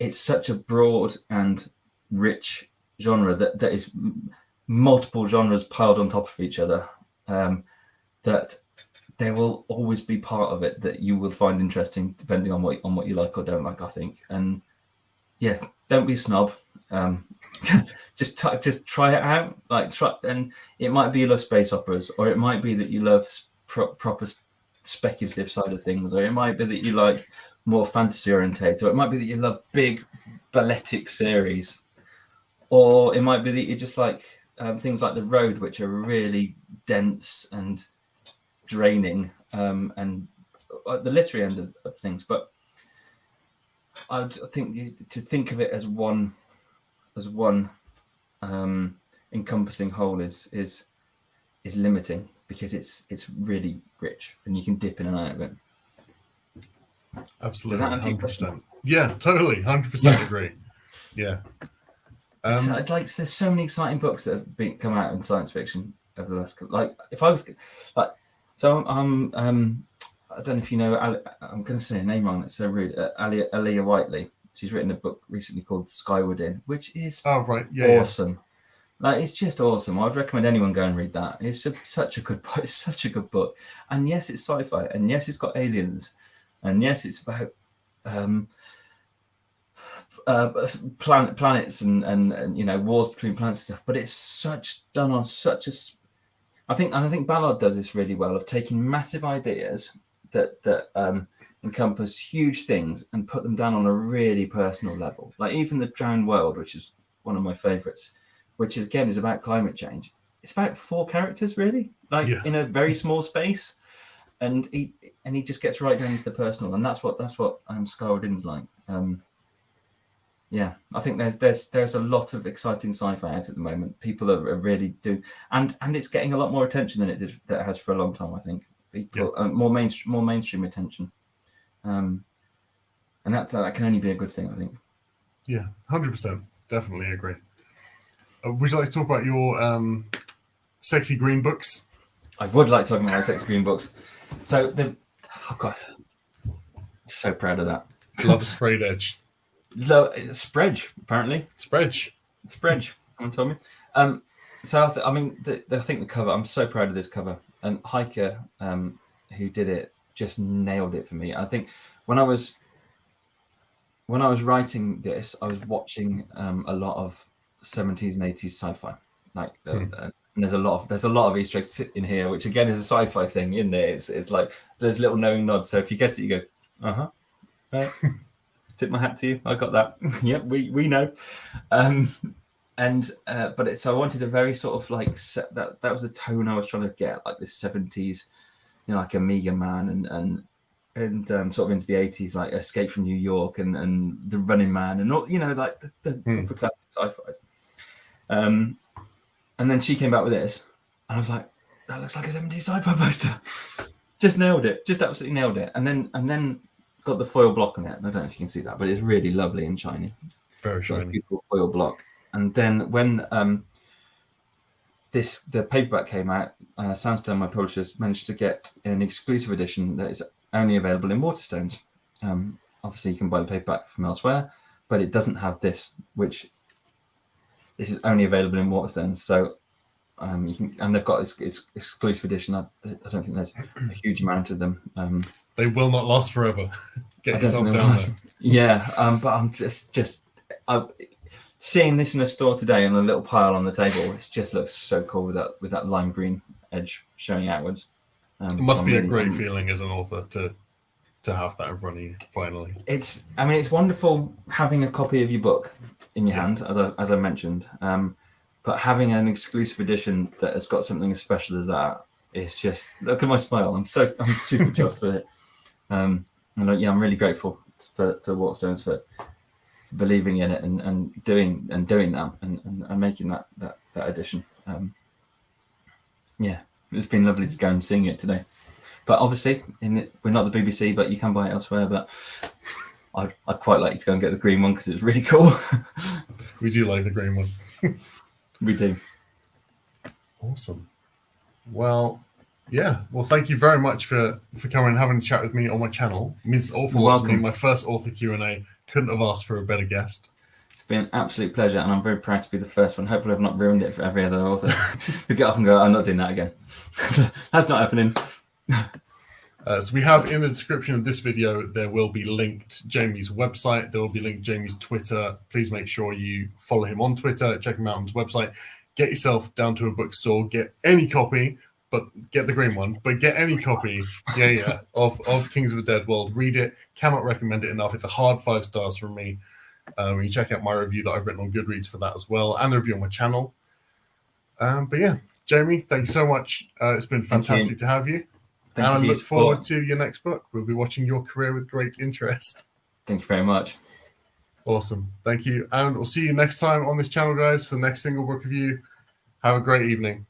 it's such a broad and rich genre that is multiple genres piled on top of each other, that there will always be part of it that you will find interesting depending on what you like or don't like, I think. And yeah, don't be a snob. Just try it out. And it might be you love space operas, or it might be that you love proper speculative side of things, or it might be that you like more fantasy orientated, or it might be that you love big balletic series, or it might be that you just like things like The Road, which are really dense and draining, and the literary end of things. But I think to think of it as one encompassing whole is limiting, because it's really rich and you can dip in and out of it. Absolutely, 100%. Yeah, totally, 100% agree. Yeah. There's so many exciting books that have come out in science fiction over the last couple. Like, if I was like, so I'm I don't know if you know, I'm going to say her name wrong, it's so rude. Alia Whiteley. She's written a book recently called Skyward In, which is awesome. Yeah. Like, it's just awesome. I'd recommend anyone go and read that. It's such a good book. It's such a good book. And yes, it's sci-fi. And yes, it's got aliens. And yes, it's about planets and wars between planets and stuff. But it's done on such a. I think Ballard does this really well, of taking massive ideas that encompass huge things and put them down on a really personal level. Like, even The Drowned World, which is one of my favorites, which again is about climate change. It's about 4 characters, really, in a very small space, and he just gets right down into the personal, and that's what Skyward In's like. Yeah, I think there's a lot of exciting sci-fi out at the moment. People are really doing, and it's getting a lot more attention than it has for a long time. I think people more mainstream attention, and that can only be a good thing, I think. Yeah, 100%, definitely agree. Would you like to talk about your sexy green books? I would like to talk about my sexy green books. So so proud of that. Love a sprayed edge. Spredge, apparently. Spredge. Someone told me. So I think the cover. I'm so proud of this cover. And Heike, who did it, just nailed it for me. I think when I was writing this, I was watching a lot of 70s and 80s sci-fi. And there's a lot of Easter eggs in here, which again is a sci-fi thing in there. It's like there's little knowing nods. So if you get it, you go, right. Tip my hat to you. I got that. Yep, we know. So I wanted a very sort of like that was the tone I was trying to get, like this 70s, like Amiga Man and sort of into the 80s, like Escape from New York and The Running Man and all, like the classic sci-fis. And then she came back with this, and I was like, that looks like a 70s sci-fi poster. just nailed it. Just absolutely nailed it. And then got the foil block on it. I don't know if you can see that, but it's really lovely and shiny. Very shiny. Beautiful foil block. And then when the paperback came out, Soundstone, my publishers, managed to get an exclusive edition that is only available in Waterstones. Obviously, you can buy the paperback from elsewhere, but it doesn't have this, which this is only available in Waterstones. So you can, and they've got this exclusive edition. I don't think there's a huge amount of them. They will not last forever. Get yourself down there. Yeah, but I'm just seeing this in a store today in a little pile on the table. It just looks so cool with that lime green edge showing outwards. It must be a great feeling as an author to have that in front of you finally. It's wonderful having a copy of your book in your hand, as I mentioned. But having an exclusive edition that has got something as special as that is just, look at my smile. I'm super chuffed with it. And I'm really grateful to Waterstones for believing in it and doing that and making that edition. It's been lovely to go and sing it today. But obviously, we're not the BBC, but you can buy it elsewhere. But I'd quite like you to go and get the green one because it's really cool. We do like the green one. We do. Awesome. Well, yeah. Well, thank you very much for coming and having a chat with me on my channel. It means an awful lot to me. My first author Q&A. Couldn't have asked for a better guest. It's been an absolute pleasure, and I'm very proud to be the first one. Hopefully I've not ruined it for every other author who get up and go, I'm not doing that again. That's not happening. So we have in the description of this video, there will be linked Jamie's website. There will be linked Jamie's Twitter. Please make sure you follow him on Twitter, check him out on his website. Get yourself down to a bookstore, get any copy, but get the green one, but get any copy, of Kings of the Dead World. Read it. Cannot recommend it enough. It's a hard 5 stars from me. You check out my review that I've written on Goodreads for that as well, and the review on my channel. But yeah, Jamie, thank you so much. It's been fantastic to have you. And I look forward to your next book. We'll be watching your career with great interest. Thank you very much. Awesome. Thank you. And we'll see you next time on this channel, guys, for the next single book review. Have a great evening.